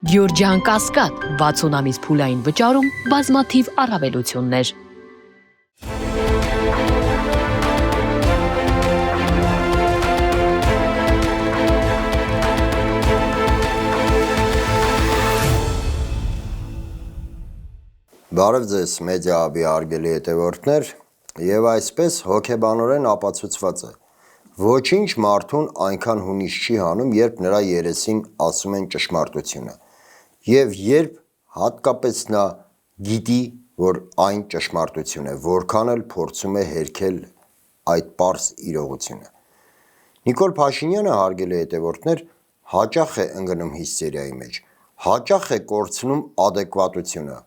Գյորջյան Կասկադ 60 ամիս փուլային վճարում բազմաթիվ առավելություններ։ Բարև ձեզ մեդիա-հաբի հարգելի հետևորդներ, եւ այսպես հոգեբանորեն ապացուցված է, ոչինչ մարդուն այնքան հունից չի հանում, երբ նրա երեսին ասում են ճշմարտությունը, եւ երբ հատկապես նա գիտի, որ այն ճշմարտություն է, որքան էլ փորձում է հերքել այդ պարզ իրողությունը։ Նիկոլ Փաշինյանը, հարգելի հետևորդներ, հաճախ է ընկնում հիստերիայի մեջ, հաճախ է կորցնում adekvatությունը,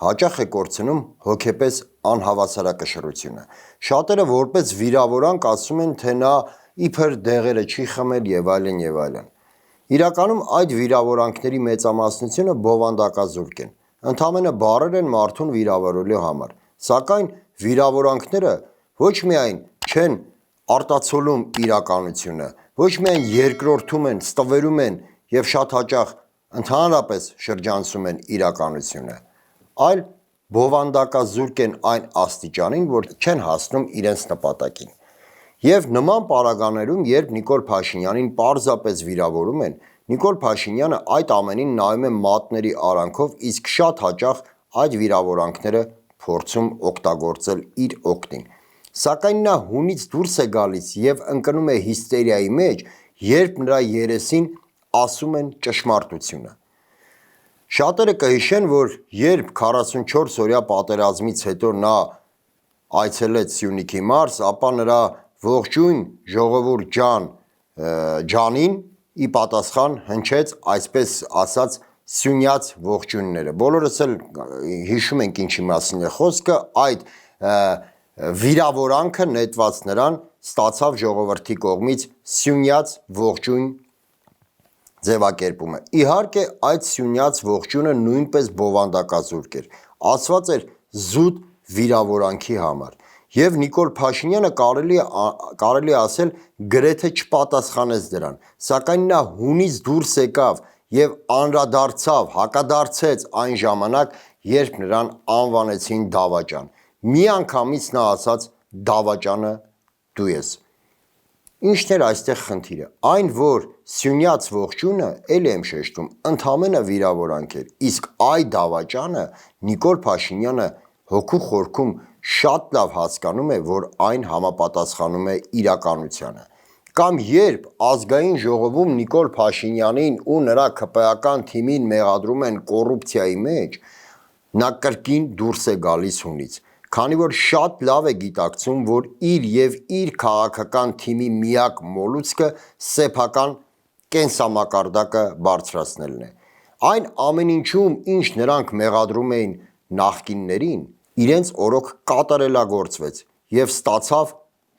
հաճախ է կորցնում հոգեպես անհավասարակշռությունը։ Շատերը որպես վիրավորանք ասում են, թե նա իբր դեղերը չի խմել եւ այլն եւ այլն։ Իրականում այդ վիրավորանքների մեծամասնությունը բովանդակազուրկ են։ Ընդհանրապես բառեր են մարդուն վիրավորելու համար։ Սակայն վիրավորանքները ոչ միայն չեն արտացոլում իրականությունը, ոչ միայն երկրորդում են, ստվերում են եւ շատ հաճախ ընդհանրապես շրջանցում են իրականությունը, այլ բովանդակազուրկ են այն աստիճանին, որ չեն հասնում իրենց նպատակին։ Եվ նման պարագաներում, երբ Նիկոլ Փաշինյանին պարզապես վիրավորում են, Նիկոլ Փաշինյանը այդ ամենին նայում է մատների արանքով, իսկ շատ հաճախ այդ վիրավորանքները փորձում օգտագործել իր օգտին։ Սակայն նա հունից դուրս է գալիս եւ ընկնում է հիստերիայի մեջ, երբ նրա երեսին ասում են ճշմարտությունը։ Շատերը կհիշեն, որ երբ 44 օրյա պատերազմից հետո նա այցելեց Սյունիքի մարզ, ապա նրա ողջույն ժողովուրդ ջանին ի պատասխան հնչեց այսպես ասած սյունյաց ողջույնները։ Բոլորս էլ հիշում ենք ինչի մասին է խոսքը, այդ վիրավորանքը նետված նրան ստացավ ժողովրդի կողմից սյունյաց ողջույն ձևակերպումը։ Իհարկե այդ սյունյաց ողջույնը նույնպես բովանդակազուրկ էր, ասված էր զուտ վիրավորանքի համար, եւ Նիկոլ Փաշինյանը կարելի ասել գրեթե չպատասխանեց դրան, սակայն նա հունից դուրս եկավ եւ անդրադարձավ, հակադարձեց այն ժամանակ, երբ նրան անվանեցին դավաճան։ Միանգամից նա ասաց դավաճանը դու ես։ Ինչն էր այստեղ խնդիրը, այն որ սյունյաց ողջույնը, էլ եմ շեշտում, ընդամենը վիրավորանք էր, իսկ այդ դավաճանը Նիկոլ Փաշինյանը հոգու խորքում շատ լավ հասկանում է, որ այն համապատասխանում է իրականությանը։ Կամ երբ ազգային ժողովում Նիկոլ Փաշինյանին ու նրա ԿՊԱ-ական թիմին մեղադրում են կոռուպցիայի մեջ, նա կրկին դուրս է գալիս հունից, քանի որ շատ լավ է գիտակցում, որ իր եւ իր քաղաքական թիմի միակ մոլուցքը սեփական կենսամակարդակը բարձրացնելն է։ Այն ամեն ինչում, ինչ նրանք մեղադրում էին նախկիններին, իրենց օրոք կատարելագործվեց եւ ստացավ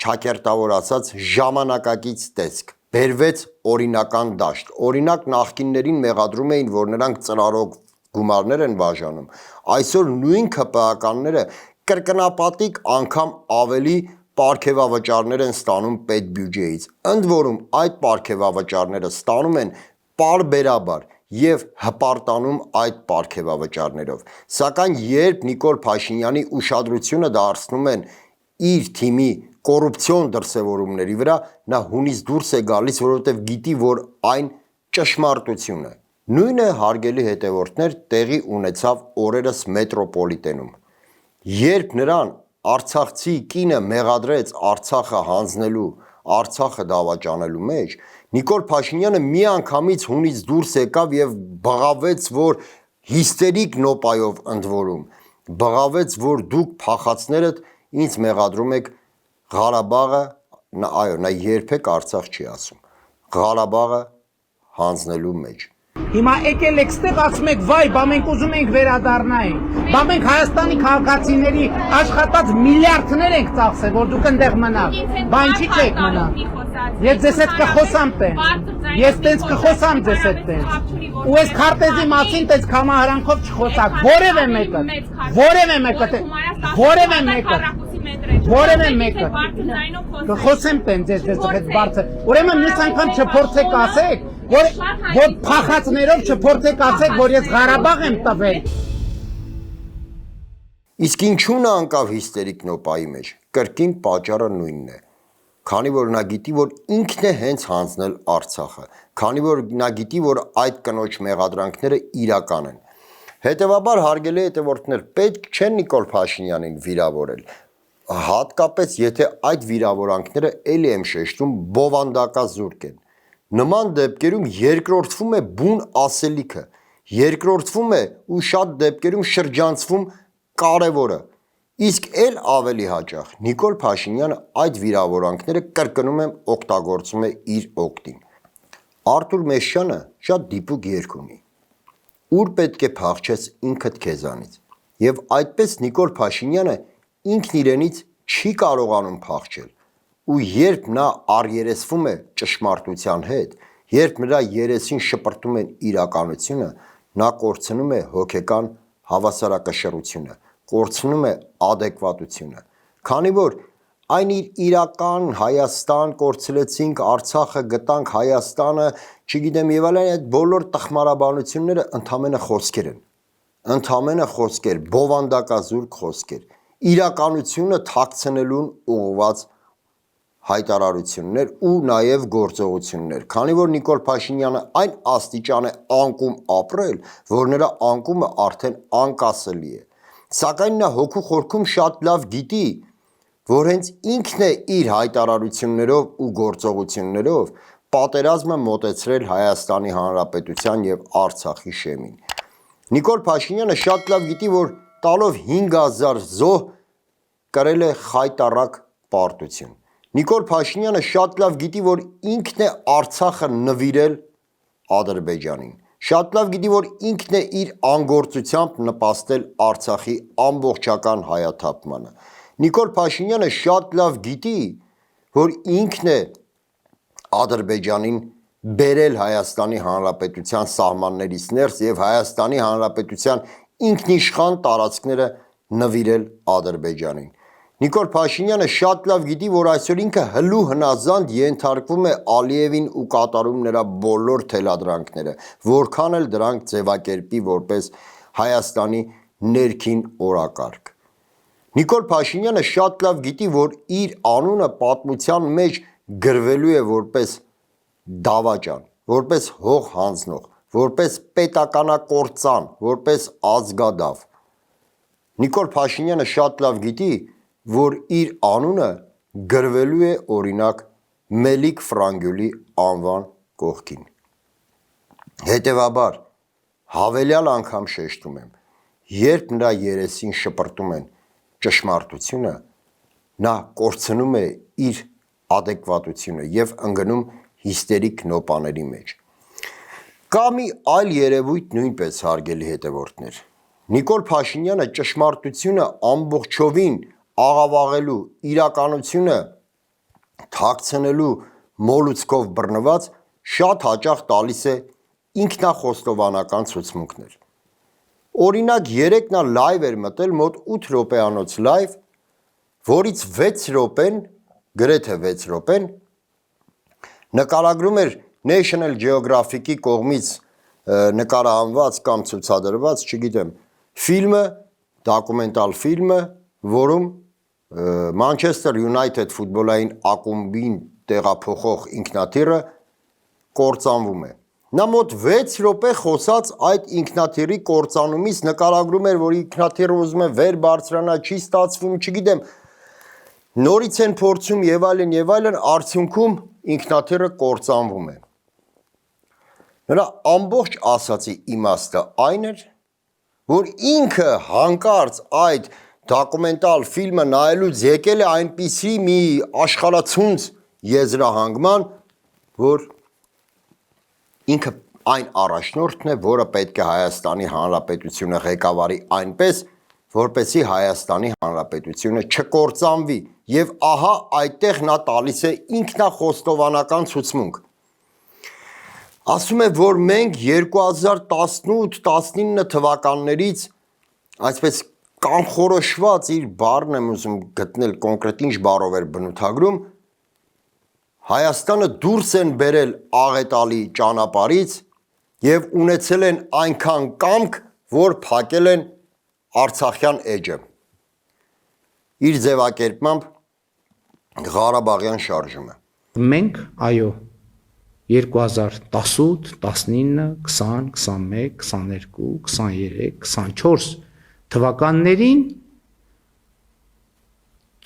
չակերտավորացած ժամանակակից տեսք, բերվեց օրինական դաշտ։ Օրինակ նախկիններին մեղադրում էին, որ նրանք ծրարով գումարներ են բաժանում, այսօր նույն ԿՊԱ-ականները կրկնապատիկ անգամ ավելի պարգևավճարներ են ստանում պետբյուջեից, ընդ որում այդ պարգևավճարները ստանում են պարբերաբար եւ հպարտանում այդ պարգևավճարներով։ Սակայն երբ Նիկոլ Փաշինյանի ուշադրությունը դարձնում են իր թիմի կոռուպցիոն դրսևորումների վրա, նա հունից դուրս է գալիս, որովհետեւ գիտի, որ այն ճշմարտություն է։ Նույնը, հարգելի հետևորդներ, տեղի ունեցավ օրերս մետրոպոլիտենում։ Երբ նրան արցախցի կինը մեղադրեց Արցախը հանձնելու, Արցախը դավաճանելու մեջ, Նիկոլ Փաշինյանը միանգամից հունից դուրս եկավ եւ բղավեց, որ հիստերիկ նոպայով ընդ որում, բղավեց, որ դուք փախածներդ ինձ մեղադրում եք Ղարաբաղը, այո, նա երբեք Արցախ չի ասում, Ղարաբաղը հանձնելու մեջ։ Հիմա եկել եք ստեղ ասում եք, վայ, բա մենք ուզում ենք վերադառնայինք, բա մենք Հայաստանի քաղաքացիների աշխատած միլիարդներ ենք ծախսել, որ դուք ընդեղ մնաք, բա ինչի՞ չեք մնա։ Ես ձեզ հետ կխոսամ տենց, ես տենց կխոսամ ձեզ հետ տենց, ու ես քարտեզի մասին տենց կամահարանքով չխոսակ, որևէ մեկը, կխոսեմ տենց ձեզ հետ բարձր, ուրեմն մյուս անգամ չփորձեք ասեք, որ փախածներով չփորձեք ասեք, որ ես Ղարաբաղ եմ տվել։ Իսկ ինչու նա անկավ հիստերիկ նոպայի մեջ, կրկին պատճառը նույնն է, քանի որ նա գիտի, որ ինքն է հենց հանձնել Արցախը, քանի որ նա գիտի, որ այդ կնոջ մեղադրանքները իրական են։ Հետևաբար հարգելի հետևորդներ, պետք չէ Նիկոլ Փաշինյանին վիրավորել, հատկապես եթե այդ վիրավորանքները էլի եմ շեշտում բովանդակազուրկ են։ Նման դեպքերում երկրորդվում է բուն ասելիքը, երկրորդվում է ու շատ դեպքերում շրջանցվում կարևորը, իսկ էլ ավելի հաճախ Նիկոլ Փաշինյանը այդ վիրավորանքները կրկնում եմ օգտագործում է իր օգտին։ Արթուր Մեսչյանը շատ դիպուկ երգ ունի, ուր պետք է փախչես ինքդ քեզանից, եւ այդպես Նիկոլ Փաշինյանը ինքն իրենից չի կարողանում փախչել, ու երբ նա առերեսվում է ճշմարտության հետ, երբ նրա երեսին շպրտում են իրականությունը, նա կորցնում է հոգեկան հավասարակշռությունը, կորցնում է adekvatությունը, քանի որ այն իր իրական Հայաստան կորցրեցինք, Արցախը գտանք, Հայաստանը, չգիտեմ եւ այլն, այդ բոլոր տխմարաբանությունները ընդամենը խոսքեր են, ընդամենը խոսքեր, բովանդակազուրկ խոսքեր, իրականությունը թաքցնելուն ուղղված հայտարարություններ ու նաև գործողություններ, քանի որ Նիկոլ Փաշինյանը այն աստիճան է անկում ապրել, որ նրա անկումը արդեն անկասելի է, սակայն նա հոգու խորքում շատ լավ գիտի, որ հենց ինքն է իր հայտարարություններով ու գործողություններով պատերազմը մոտեցրել Հայաստանի Հանրապետության եւ Արցախի շեմին։ Նիկոլ Փաշինյանը շատ լավ գիտի, որ տալով 5000 զոհ կրել է խայտառակ պարտություն։ Նիկոլ Փաշինյանը շատ լավ գիտի, որ ինքն է Արցախը նվիրել Ադրբեջանին։ Շատ լավ գիտի, որ ինքն է իր անգործությամբ նպաստել Արցախի ամբողջական հայաթափմանը։ Նիկոլ Փաշինյանը շատ լավ գիտի, որ ինքն է Ադրբեջանին բերել Հայաստանի Հանրապետության սահմաններից ներս եւ Հայաստանի Հանրապետության ինքնիշխան տարածքները նվիրել Ադրբեջանին։ Նիկոլ Փաշինյանը շատ լավ գիտի, որ այսօր ինքը հլու հնազանդ ենթարկվում է Ալիևին ու կատարում նրա բոլոր թելադրանքները, որքան էլ դրանք ձևակերպի որպես Հայաստանի ներքին օրակարգ։ Նիկոլ Փաշինյանը շատ լավ գիտի, որ իր անունը պատմության մեջ գրվելու է որպես դավաճան, որպես հող հանձնող, որպես պետականակործան, որպես ազգադավ։ Նիկոլ Փաշինյանը շատ լավ գիտի, որ իր անունը գրվելու է օրինակ Մելիք Ֆրանգյուլի անվան կողքին։ Հետևաբար, հավելյալ անգամ շեշտում եմ, երբ նրա երեսին շպրտում են ճշմարտությունը, նա կորցնում է իր adekvatությունը եւ ընկնում հիստերիկ նոպաների մեջ։ Կա մի այլ երևույթ նույնպես հարգելի հետևորդներ։ Նիկոլ Փաշինյանը ճշմարտությունը ամբողջովին աղավաղելու, իրականությունը թաքցնելու մոլուցքով բռնված շատ հաճախ տալիս է ինքնախոստովանական ցուցմունքներ։ Օրինակ 3 նա լայվ էր մտել, մոտ 8 րոպեանոց լայվ, որից 6 րոպեն, գրեթե 6 րոպեն նկարագրում էր National Geographic-ի կողմից նկարահանված կամ ցուցադրված, չգիտեմ, ֆիլմը, դոկումենտալ ֆիլմը, որում Manchester United ֆուտբոլային ակումբին տեղափոխող ինքնաթիռը կործանվում է։ Նա մոտ 6 րոպե խոսած այդ ինքնաթիռի կործանումից նկարագրում էր, որ ինքնաթիռը ուզում է վեր բարձրանա, չի ստացվում, չգիտեմ, նորից են փորձում եւ այլն, արդյունքում ինքնաթիռը կործանվում է։ Նրա ամբողջ ասացի իմաստը այն էր, որ ինքը հանկարծ այդ դոկումենտալ ֆիլմը նայելուց եկել է այնպիսի մի աշխարհացունց եզրահանգման, որ ինքը այն առաջնորդն է, որը պետք է Հայաստանի Հանրապետությունը ղեկավարի այնպես, որպեսզի Հայաստանի Հանրապետությունը չկործանվի, եւ ահա այդտեղ նա տալիս է ինքնախոստովանական ցուցմունք։ Ասում է, որ մենք 2018-19 թվականներից այսպես կանխորոշված իր բառն եմ ուզում գտնել կոնկրետ ինչ բառով էր բնութագրում, Հայաստանը դուրս են բերել աղետալի ճանապարհից եւ ունեցել են այնքան կամք, որ փակել են Արցախյան էջը։ Իր ձևակերպմամբ Ղարաբաղյան շարժումը։ Մենք, այո, 2018, 19, 20, 21, 22, 23, 24 թվականներին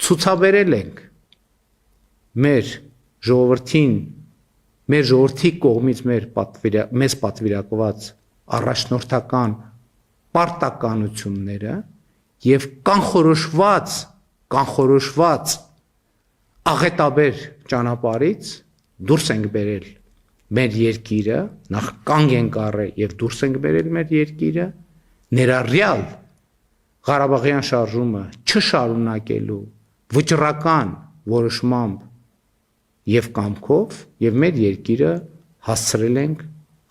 ցուցաբերել ենք մեր ժողովրդի կողմից մեզ պատվիրակված առաջնորդական պարտականությունները եւ կանխորոշված աղետաբեր ճանապարհից դուրս ենք բերել մեր երկիրը, նախ կանգ ենք առել եւ դուրս ենք բերել մեր երկիրը, ներառյալ Ղարաբաղյան շարժումը չշարունակելու վճռական որոշմամբ եւ կամքով եւ մեր երկիրը հասցրել ենք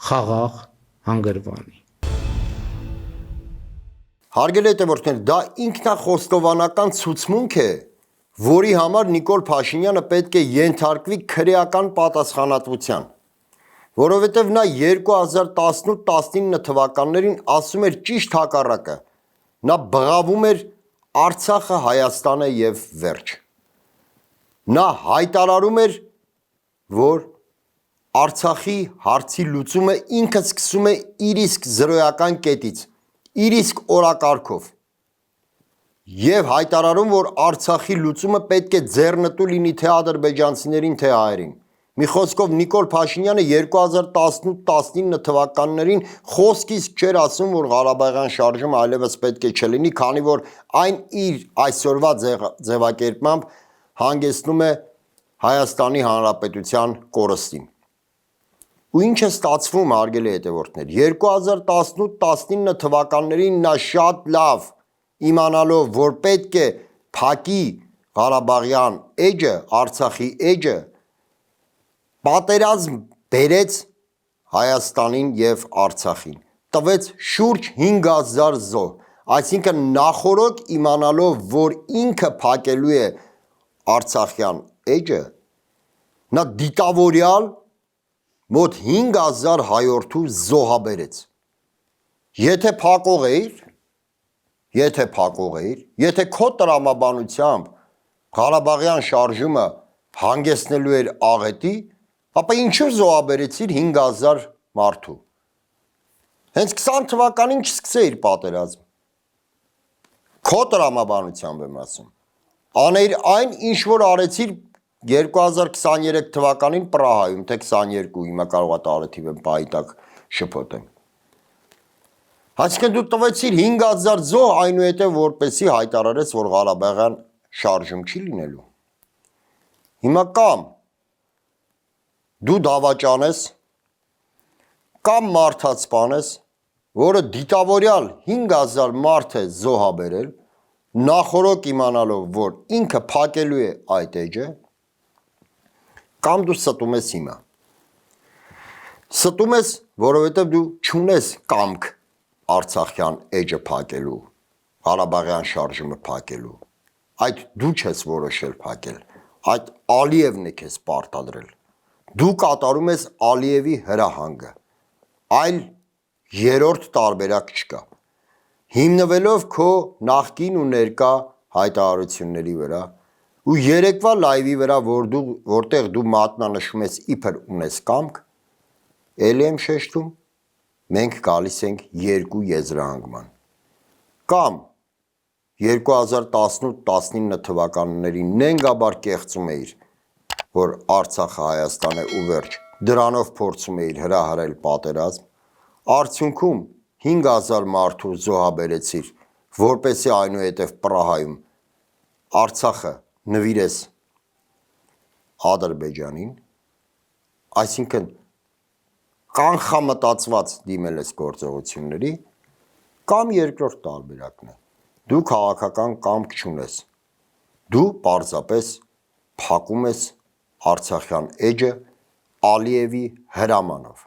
խաղաղ հանգրվանի։ Հարգելի հետևորդներ, դա ինքնախոստովանական ցուցմունք է, որի համար Նիկոլ Փաշինյանը պետք է ենթարկվի քրեական պատասխանատվության, որովհետև նա 2018-19 թվականներին ասում էր ճիշտ հակառակը, նա բղավում էր Արցախը Հայաստան է եւ վերջ։ Նա հայտարարում էր, որ Արցախի հարցի լուծումը ինքը սկսում է իր իսկ զրոյական կետից, իր իսկ օրակարգով եւ հայտարարում, որ Արցախի լուծումը պետք է ձեռնտու լինի թե ադրբեջանցիներին, թե հայերին։ Մի խոսքով Նիկոլ Փաշինյանը 2018-19 թվականներին խոսքից չէր ասում, որ Ղարաբաղյան շարժումը այլևս պետք է չլինի, քանի որ այն իր այսօրվա ձևակերպմամբ հանգեցնում է Հայաստանի Հանրապետության կորստին։ Ու ինչ է ստացվում, հարգելի հետևորդներ, 2018-19 թվականներին նա շատ լավ իմանալով, որ պետք է փակի Ղարաբաղյան էջը, Արցախի էջը, պատերազմ բերեց Հայաստանին եւ Արցախին, տվեց շուրջ 5000 զոհ, այսինքն նախորոք իմանալով, որ ինքը փակելու է Արցախյան էջը, նա դիտավորյալ մոտ 5000 հայորդու զոհաբերեց։ Եթե փակող էիր, եթե քո տրամաբանությամբ Ղարաբաղյան շարժումը հանգեցնելու էր աղետի, ապա ինչու զոհաբերեցիր 5000 մարդու։ Հենց 20 թվականին չսկսեիր պատերազմ։ Քո տրամաբանությամբ եմ ասում։ Աներ այն, ինչ որ արեցիր 2023 թվականին Պրահայում, թե 22, հիմա կարող է տարեթիվ եմ պահի տակ շփոթեմ։ Այսինքն դու տվեցիր 5000 զոհ, այնուհետև որպեսի հայտարարեց, որ Ղարաբաղյան շարժում չի լինելու։ Հիմա կամ դու դավաճանես, կամ մարդացպանես, որը դիտավորյալ 5000 մարդ է զոհաբերել, նախորոք իմանալով, որ ինքը փակելու է այդ էջը, կամ դու ստում ես հիմա։ Ստում ես, որովհետև դու չունես կամք Արցախյան էջը փակելու, Ղարաբաղյան շարժումը փակելու։ Այդ դու չես որոշել փակել, այդ Ալիևն է քեզ պարտադրել։ Դու կատարում ես Ալիևի հրահանգը, այլ երրորդ տարբերակ չկա։ Հիմնվելով քո նախկին ու ներկա հայտարարությունների վրա ու երեկվա լայվի վրա, որտեղ դու մատնանշում ես իբր ունես կամք, էլի եմ շեշտում, մենք գալիս ենք երկու եզրահանգման։ Կամ 2018-19 թվականներին նենգաբար կեղծում էիր, որ Արցախը Հայաստան է ու վերջ, դրանով փորձում էիր հրահրել պատերազմ, արդյունքում 5000 մարդու զոհաբերեցիր, որպեսզի այնուհետև Պրահայում Արցախը նվիրես Ադրբեջանին, այսինքն կանխամտածված դիմել ես գործողությունների, կամ երկրորդ տարբերակն է, դու քաղաքական կամք չունես, դու պարզապես փակում ես Արցախյան էջը Ալիևի հրամանով։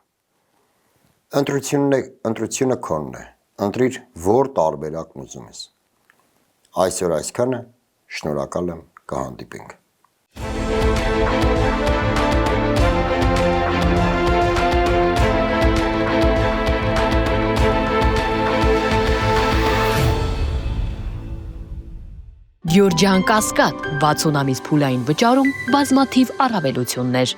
Ընտրությունը քոնն է, ընտրիր որ տարբերակն ուզում ես։ Այսօր այսքանը, շնորհակալ եմ, կհանդիպենք։ Գյորջան Կասկադ 60 ամիս փուլային վճարում բազմաթիվ առավելություններ։